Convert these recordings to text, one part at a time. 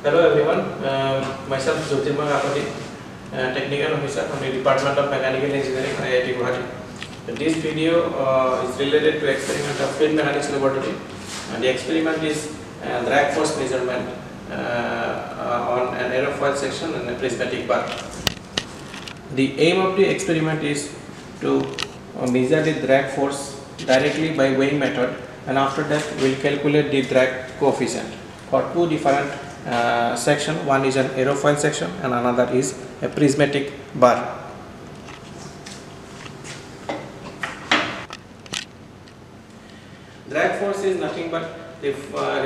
Hello everyone, myself Jyotirmoy Kakoti, Technical Officer from the Department of Mechanical Engineering, IIT Guwahati. This video is related to experiment of fluid mechanics laboratory. The experiment is drag force measurement on an aerofoil section and a prismatic bar. The aim of the experiment is to measure the drag force directly by weighing method, and after that we will calculate the drag coefficient for two different section. One is an aerofoil section and another is a prismatic bar. Drag force is nothing but the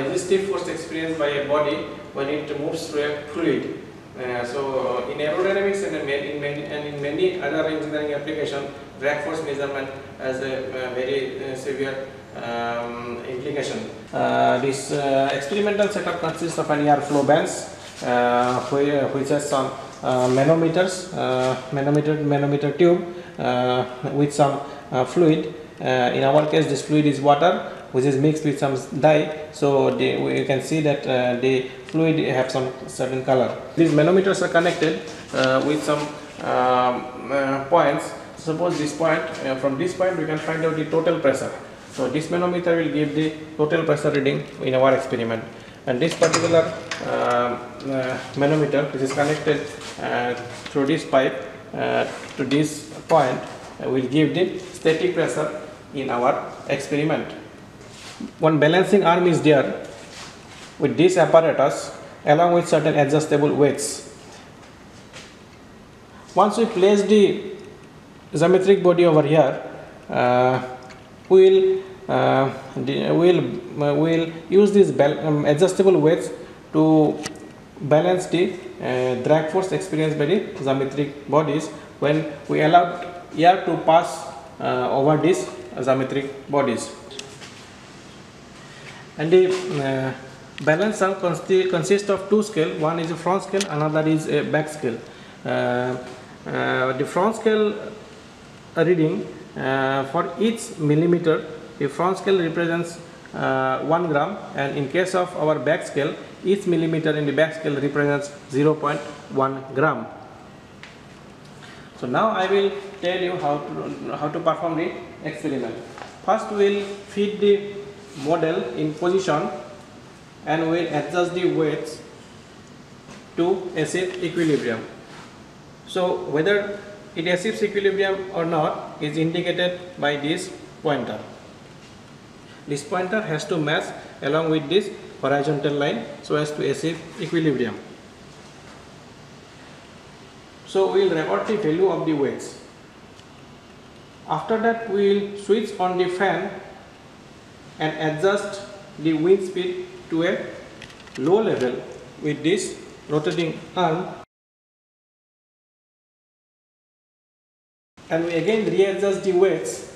resistive force experienced by a body when it moves through a fluid. So in aerodynamics and in many other engineering applications, drag force measurement has a very severe implication. This experimental setup consists of an airflow bands which has some manometer tube with some fluid. In our case, this fluid is water which is mixed with some dye, so we can see that the fluid have some certain color. These manometers are connected with some points. Suppose this point, from this point we can find out the total pressure. So this manometer will give the total pressure reading in our experiment, and this particular manometer, which is connected through this pipe to this point, will give the static pressure in our experiment. One balancing arm is there with this apparatus along with certain adjustable weights. Once we place the geometric body over here, we will use these adjustable weights to balance the drag force experienced by the geometric bodies when we allow air to pass over these geometric bodies. And the balance arm consists of two scales. One is a front scale, another is a back scale. The front scale reading, for each millimeter, the front scale represents 1 gram, and in case of our back scale, each millimeter in the back scale represents 0.1 gram. So now I will tell you how to perform the experiment. First we will feed the model in position and we will adjust the weights to achieve equilibrium. So whether it achieves equilibrium or not is indicated by this pointer. This pointer has to match along with this horizontal line so as to achieve equilibrium. So we will record the value of the weights. After that we will switch on the fan and adjust the wind speed to a low level with this rotating arm, and we again readjust the weights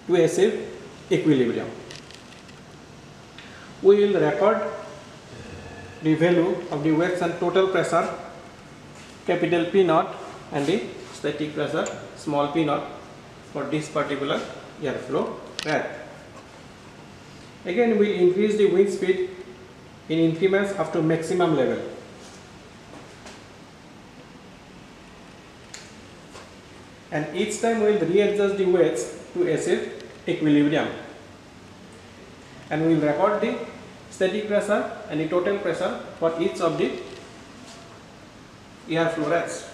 to achieve equilibrium. We will record the value of the weights and total pressure, capital P naught, and the static pressure, small p naught, for this particular airflow rack. Again we will increase the wind speed in increments up to maximum level. And each time we will readjust the weights to achieve equilibrium. And we will record the static pressure and the total pressure for each of the airflow racks.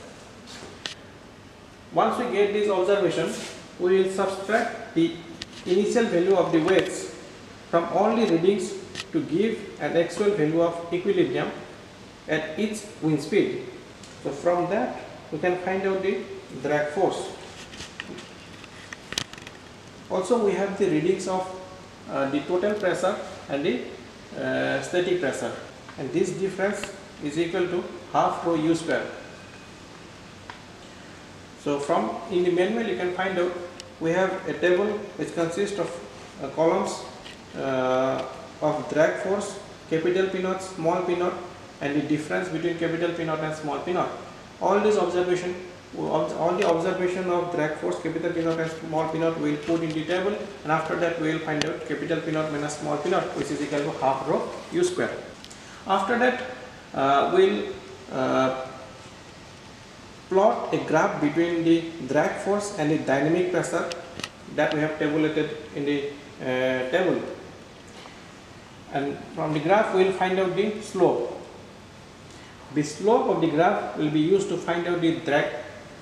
Once we get this observation, we will subtract the initial value of the weights from all the readings to give an actual value of equilibrium at each wind speed. So from that we can find out the drag force. Also we have the readings of the total pressure and the static pressure, and this difference is equal to half rho u square. So from in the manual you can find out we have a table which consists of columns of drag force, capital P naught, small p naught, and the difference between capital P naught and small p naught. All the observation of drag force, capital P naught and small p naught we will put in the table, and after that we will find out capital P naught minus small p naught, which is equal to half rho u square. After that, we'll plot a graph between the drag force and the dynamic pressure that we have tabulated in the table, and from the graph we will find out the slope. The slope of the graph will be used to find out the drag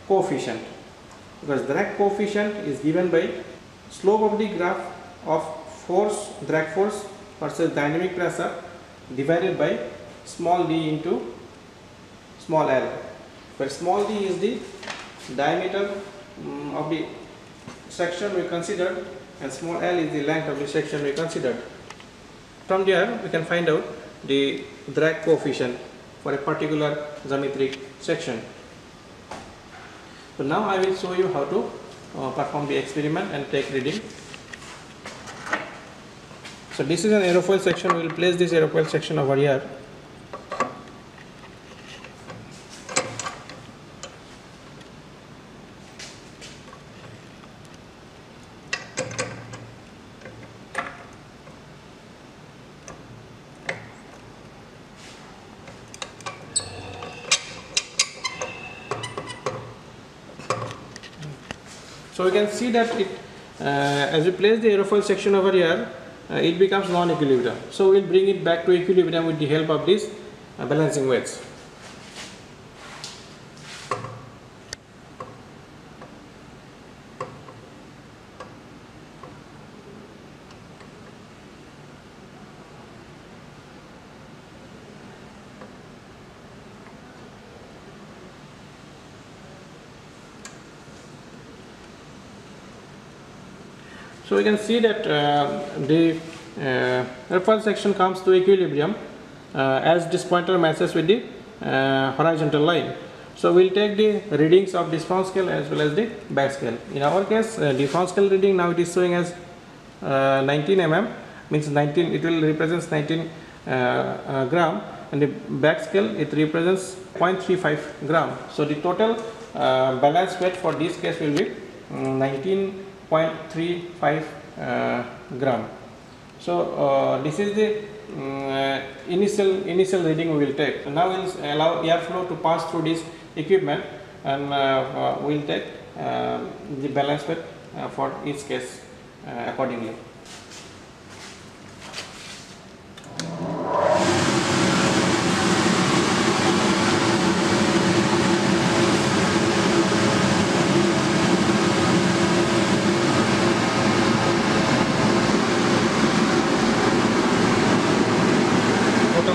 coefficient, because drag coefficient is given by slope of the graph of force, drag force versus dynamic pressure divided by small d into small l, where small d is the diameter of the section we considered and small l is the length of the section we considered. From there we can find out the drag coefficient for a particular geometric section. So now I will show you how to perform the experiment and take reading. So this is an aerofoil section. We will place this aerofoil section over here. So we can see that as we place the aerofoil section over here, it becomes non-equilibrium. So we will bring it back to equilibrium with the help of these balancing weights. So we can see that the airfoil section comes to equilibrium as this pointer matches with the horizontal line. So we will take the readings of the front scale as well as the back scale. In our case, the front scale reading now it is showing as 19 mm, means 19, it will represents 19 gram, and the back scale it represents 0.35 gram. So the total balance weight for this case will be 19.35 gram. So this is the initial reading we will take. So now we will allow airflow to pass through this equipment, and we will take the balance weight for each case accordingly.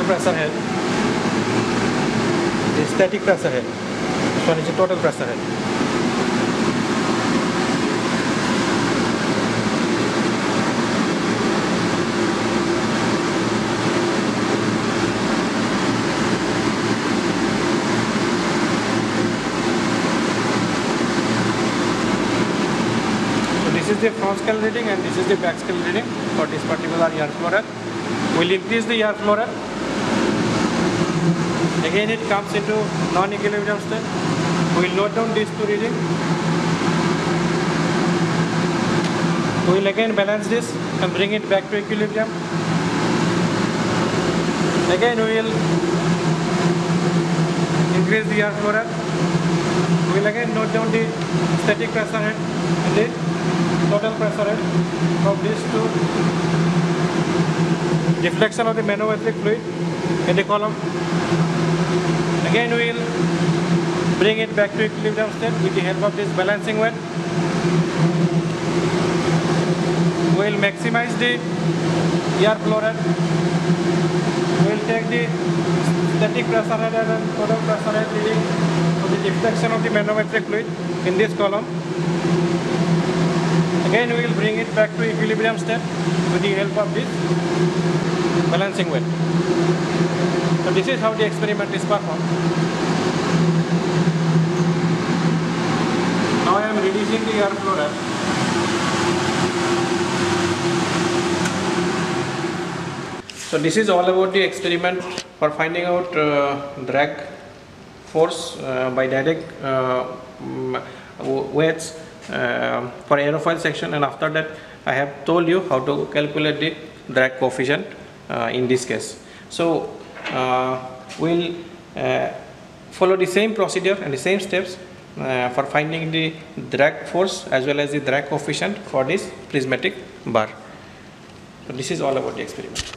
Pressure है, static pressure है, इसका नीचे total pressure है. So this is the front scale reading and this is the back scale reading for this particular air flow rate. We'll increase the air flow rate. Again it comes into non-equilibrium state. We will note down these two readings. We will again balance this and bring it back to equilibrium. Again we will increase the airflow rate. We will again note down the static pressure head and the total pressure head of these two. Deflection of the manometric fluid in the column. Again we will bring it back to equilibrium state with the help of this balancing weight. We will maximize the air flow rate. We will take the static pressure head and total pressure head reading of the deflection of the manometric fluid in this column. Again we will bring it back to equilibrium state with the help of this balancing weight. So this is how the experiment is performed. Now I am reducing the airflow rate. So this is all about the experiment for finding out drag force by direct weights for aerofoil section, and after that I have told you how to calculate the drag coefficient in this case. So we'll follow the same procedure and the same steps for finding the drag force as well as the drag coefficient for this prismatic bar. So this is all about the experiment.